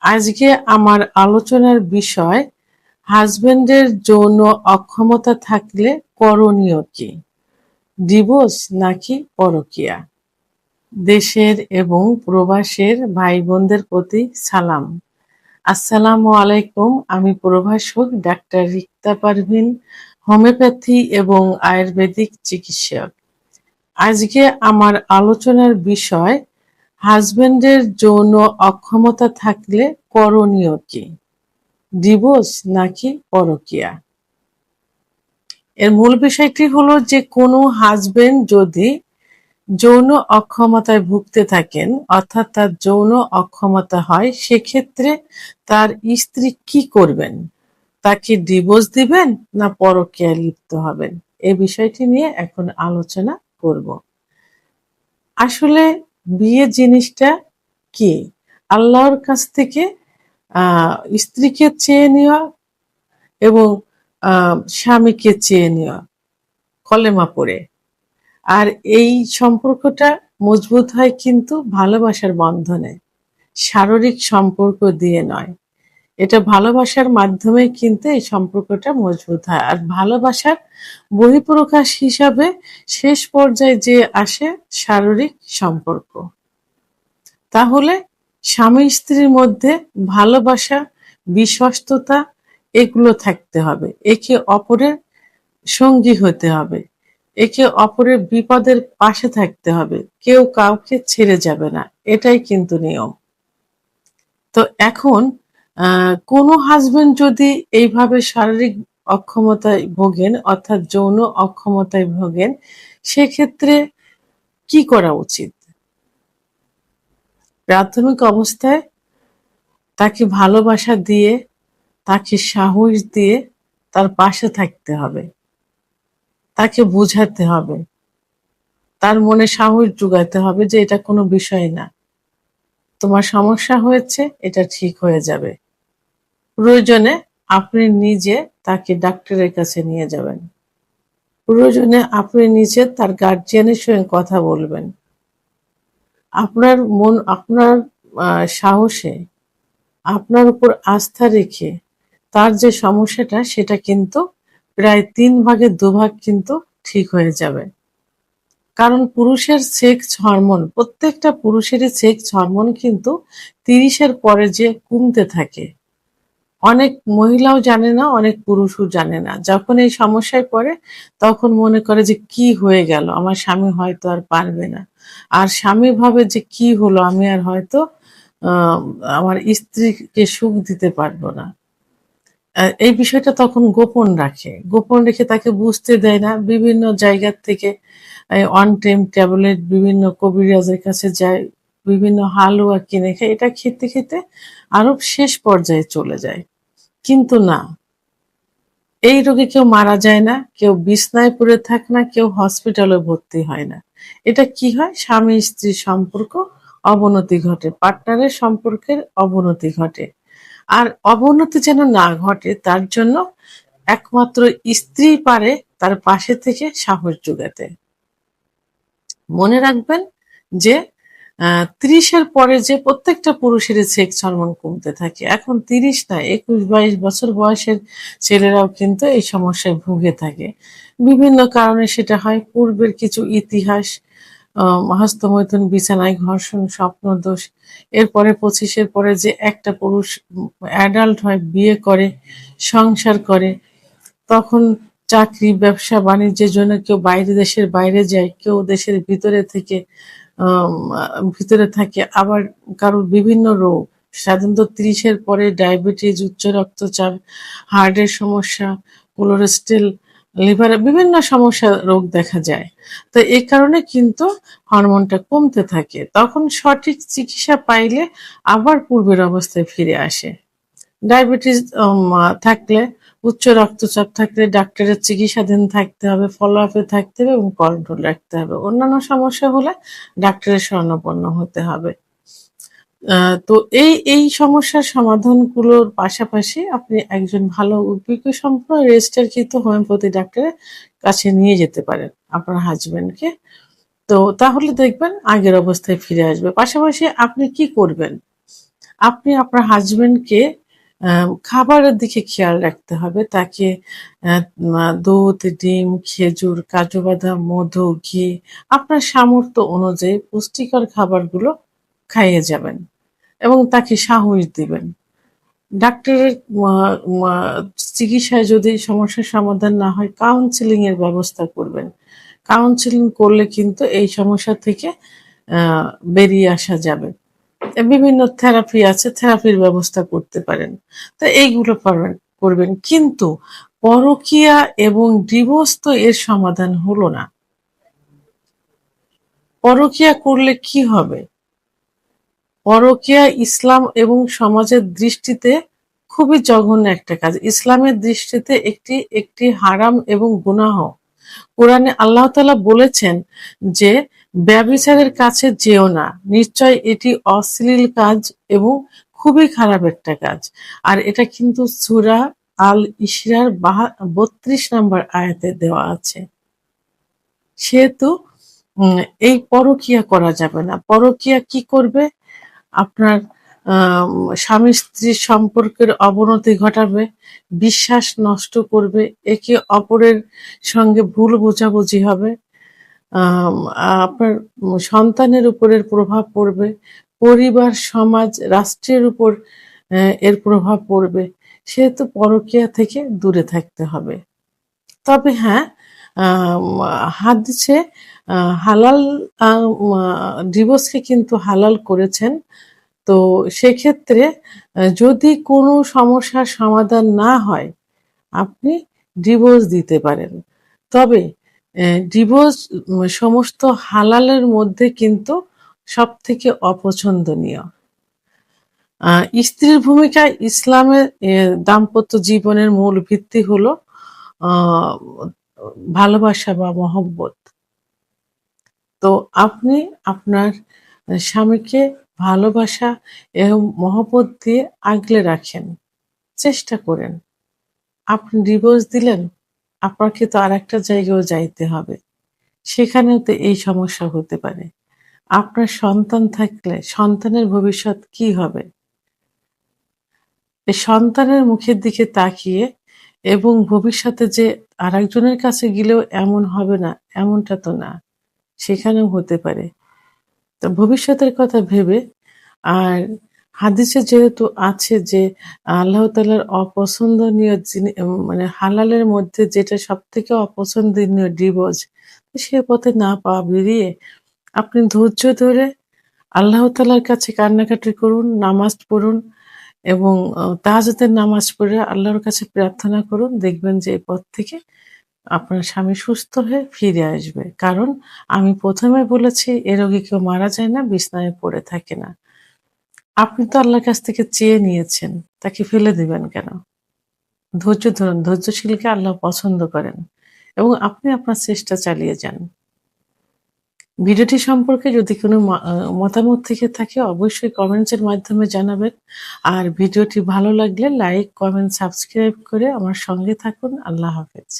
আজকে আমার আলোচনার বিষয় হাজবেন্ডের যৌন অক্ষমতা থাকলে করণীয় কি? ডিভোর্স নাকি পরকীয়া? দেশের এবং প্রবাসের ভাই বোনদের প্রতি সালাম। আসসালামু আলাইকুম। আমি প্রভাষক ডাক্তার রিক্তা পারভিন, হোমিওপ্যাথি এবং আয়ুর্বেদিক চিকিৎসক। আজকে আমার আলোচনার বিষয় হাজবেন্ডের যৌন অক্ষমতা থাকলে করণীয় কি? ডিভোর্স নাকি পরকীয়া? এর মূল বিষয়টি হলো যে কোনো হাজবেন্ড যদি যৌন অক্ষমতায় ভুগতে থাকেন, অর্থাৎ তার যৌন অক্ষমতা হয়, সেক্ষেত্রে তার স্ত্রী কি করবেন? তাকে ডিভোর্স দিবেন না পরকীয়ায় লিপ্ত হবেন? এই বিষয়টি নিয়ে এখন আলোচনা করব। আসলে বিয়ে জিনিসটা কি? আল্লাহর কাছ থেকে স্ত্রীকে চেয়ে নেওয়া এবং স্বামীকে চেয়ে নেওয়া কলেমা পড়ে। আর এই সম্পর্কটা মজবুত হয় কিন্তু ভালোবাসার বন্ধনে, শারীরিক সম্পর্ক দিয়ে নয়। এটা ভালোবাসার মাধ্যমে কিন্তু এই সম্পর্কটা মজবুত হয়। আর ভালোবাসার বহিঃপ্রকাশ হিসাবে শেষ পর্যায়ে যে আসে শারীরিক সম্পর্ক। তাহলে স্বামী স্ত্রীর মধ্যে ভালোবাসা, বিশ্বস্ততা এগুলো থাকতে হবে। একে অপরের সঙ্গী হতে হবে, একে অপরের বিপদের পাশে থাকতে হবে, কেউ কাউকে ছেড়ে যাবে না, এটাই কিন্তু নিয়ম। তো এখন কোনো হাজবেন্ড যদি এইভাবে শারীরিক অক্ষমতায় ভোগেন, অর্থাৎ যৌন অক্ষমতায় ভোগেন, সেক্ষেত্রে কি করা উচিত? প্রাথমিক অবস্থায় তাকে ভালোবাসা দিয়ে, তাকে সাহস দিয়ে তার পাশে থাকতে হবে, তাকে বোঝাতে হবে, তার মনে সাহস জোগাতে হবে যে এটা কোনো বিষয় না, তোমার সমস্যা হয়েছে, এটা ঠিক হয়ে যাবে। প্রয়োজনে আপনি নিজে তাকে ডাক্তারের কাছে নিয়ে যাবেন, প্রয়োজনে আপনি নিজে তার গার্জিয়ানের সঙ্গে কথা বলবেন। আপনার মন, আপনার সাহসে, আপনার উপর আস্থা রেখে তার যে সমস্যাটা সেটা কিন্তু প্রায় 3 ভাগের 2 ভাগ কিন্তু ঠিক হয়ে যাবে। কারণ পুরুষের সেক্স হরমোন, প্রত্যেকটা পুরুষেরই সেক্স হরমোন কিন্তু 30-এর পরে যে কমতে থাকে। অনেক মহিলাও জানে না, অনেক পুরুষও জানে না। যখন এই সমস্যায় পড়ে তখন মনে করে যে কি হয়ে গেল, আমার স্বামী হয়তো আর পারবে না। আর স্বামী ভাবে যে কি হলো, আমি আর হয়তো আহ, আমার স্ত্রীকে সুখ দিতে পারবো না। এই বিষয়টা তখন গোপন রাখে, গোপন রেখে তাকে বুঝতে দেয় না। বিভিন্ন জায়গার থেকে অন টাইম ট্যাবলেট, বিভিন্ন কবিরাজের কাছে যায়, বিভিন্ন হালুয়া কিনে খায়, এটা খেতে খেতে আরো শেষ পর্যায়ে চলে যায়। কিন্তু না, এই রোগে কেউ মারা যায় না, কেউ বিছনায় পড়ে থাকে না, কেউ হসপিটালে ভর্তি হয় না। এটা কি হয়? স্বামী স্ত্রীর সম্পর্ক অবনতি ঘটে, পার্টনারের সম্পর্কের অবনতি ঘটে। আর অবনতি যেন না ঘটে তার জন্য একমাত্র স্ত্রী পারে তার পাশে থেকে সাহস যোগাতে। মনে রাখবেন যে 30-এর পরে যে প্রত্যেকটা পুরুষেরই সেক্স হরমোন কমতে থাকে। এখন 30 না, 21-22 বছর বয়সের ছেলেরাও কিন্তু এই সমস্যায় ভুগে থাকে। বিভিন্ন কারণে সেটা হয়। পূর্বের কিছু ইতিহাস, হস্তমৈথুন, বিছানায় ঘর্ষণ, স্বপ্নদোষ। এরপরে 25-এর পরে যে একটা পুরুষ অ্যাডাল্ট হয়, বিয়ে করে, সংসার করে, তখন চাকরি, ব্যবসা বাণিজ্যের জন্য কেউ বাইরে, দেশের বাইরে যায়, কেউ দেশের ভিতরে থেকে আম ভিতরে থাকে। আবার কারোর বিভিন্ন রোগ, সাধারণত 30-এর পরে ডায়াবেটিস, উচ্চ রক্তচাপ, হার্টের সমস্যা, কোলেস্টেরল, লিভারের বিভিন্ন সমস্যা, রোগ দেখা যায়। তো এই কারণে কিন্তু হরমোনটা কমতে থাকে। তখন সঠিক চিকিৎসা পাইলে আবার পূর্বের অবস্থায় ফিরে আসে। ডায়াবেটিস থাকলে, উচ্চ রক্তচাপ থাকলে ডাক্তারের চিকিৎসাধীন থাকতে হবে, ফলো আপে থাকতে হবে এবং কন্ট্রোল রাখতে হবে। অন্যান্য সমস্যা হলে ডাক্তারের শরণাপন্ন হতে হবে। তো এই সমস্যার সমাধানগুলোর পাশাপাশি আপনি একজন ভালো অভিজ্ঞ সম্পন্ন রেজিস্টারকৃত হোমিওপ্যাথি ডাক্তারের কাছে নিয়ে যেতে পারেন আপনার হাজবেন্ডকে। তো তাহলে দেখবেন আগের অবস্থায় ফিরে আসবে। পাশাপাশি আপনি কি করবেন? আপনি আপনার হাজবেন্ডকে খাবারের দিকে খেয়াল রাখতে হবে। তাকে দুধ, ডিম, খেজুর, কাজু বাদাম, মধু, ঘি আপনার সামর্থ্য অনুযায়ী পুষ্টিকর খাবারগুলো খাইয়ে যাবেন এবং তাকে সাহস দিবেন। ডাক্তারের মা মা চিকিৎসায় যদি সমস্যার সমাধান না হয় কাউন্সেলিং এর ব্যবস্থা করবেন। কাউন্সেলিং করলে কিন্তু এই সমস্যা থেকে আ বেরিয়ে আসা যাবে। বিভিন্ন থেরাপি আছে, থেরাপির ব্যবস্থা করতে পারেন। তো এইগুলো করবেন। কিন্তু পরকীয়া এবং ডিভোর্স তো এর সমাধান হলো না। পরকীয়া করলে কি হবে? পরকীয়া ইসলাম এবং সমাজের দৃষ্টিতে খুবই জঘন্য একটা কাজ। ইসলামের দৃষ্টিতে একটি হারাম এবং গুনাহ। কোরআনে আল্লাহ তাআলা বলেছেন যে ব্যভিচারের কাছে যেও না। নিশ্চয় এটি অশ্লীল কাজ এবং খুবই খারাপ একটা কাজ। আর এটা কিন্তু সূরা আল ইসরার ৩২ নম্বর আয়াতে দেওয়া আছে। সেহেতু উম এই পরকীয়া করা যাবে না। পরকীয়া কি করবে? আপনার স্বামী-স্ত্রীর সম্পর্কের অবনতি ঘটাবে, বিশ্বাস নষ্ট করবে, একে অপরের সঙ্গে ভুল বোঝাবুঝি হবে। আম আপনার সন্তানের উপর প্রভাব পড়বে, পরিবার, সমাজ, রাষ্ট্রের উপর এর প্রভাব পড়বে। সেহেতু পরকীয়া থেকে দূরে থাকতে হবে। তবে হ্যাঁ, আম হাদিসে আ হালাল আ মা ডিভোর্সকে কিন্তু হালাল করেছেন। তো সেক্ষেত্রে যদি কোনো সমস্যার সমাধান না হয়, আপনি ডিভোর্স দিতে পারেন। তবে ডিভোর্স সমস্ত হালালের মধ্যে কিন্তু সবথেকে অপছন্দনীয়। আ স্ত্রীর ভূমিকা ইসলামের দাম্পত্য জীবনের মূল ভিত্তি হলো আ ভালোবাসা বা মহব্বত। তো আপনি আপনার স্বামীকে ভালোবাসা এবং মহব্বত দিয়ে আগলে রাখেন। চেষ্টা করেন। আপনি ডিভোর্স দিলেন, আপনাকে তো আরেকটা জায়গায়ও যাইতে হবে। সেখানেও তো এই সমস্যা হতে পারে। আপনার সন্তান থাকলে সন্তানের ভবিষ্যৎ কি হবে? এই সন্তানের মুখের দিকে তাকিয়ে এবং ভবিষ্যতে যে আরেকজনের কাছে গেলেও এমন হবে না, এমনটা তো না। সেখানেও হতে পারে। তো ভবিষ্যতের কথা ভেবে আর হাদিসে যেহেতু আছে যে আল্লাহ তাআলার অপছন্দনীয় মানে হালালের মধ্যে যেটা সবথেকে অপছন্দনীয় ডিভোর্স। সে পথে না পা বেরিয়ে আপনি ধৈর্য ধরে আল্লাহ তাআলার কাছে কান্নাকাটি করুন, নামাজ পড়ুন এবং তাহাজ্জুদের নামাজ পড়ে আল্লাহর কাছে প্রার্থনা করুন। দেখবেন যে এই পথ থেকে আপনার স্বামী সুস্থ হয়ে ফিরে আসবে। কারণ আমি ১ম এ বলেছি এ রোগে কেউ মারা যায় না, বিছানায় পড়ে থাকে না। আপনি তো আল্লাহর কাছ থেকে চেয়ে নিয়েছেন। তাকে ফেলে দিবেন কেন? ধৈর্য ধরুন। ধৈর্যশীলকে আল্লাহ পছন্দ করেন এবং আপনি আপনার চেষ্টা চালিয়ে যান। ভিডিওটি সম্পর্কে যদি কোনো মতামত থেকে থাকে অবশ্যই কমেন্টস এর মাধ্যমে জানাবেন। আর ভিডিওটি ভালো লাগলে লাইক, কমেন্ট, সাবস্ক্রাইব করে আমার সঙ্গে থাকুন। আল্লাহ হাফেজ।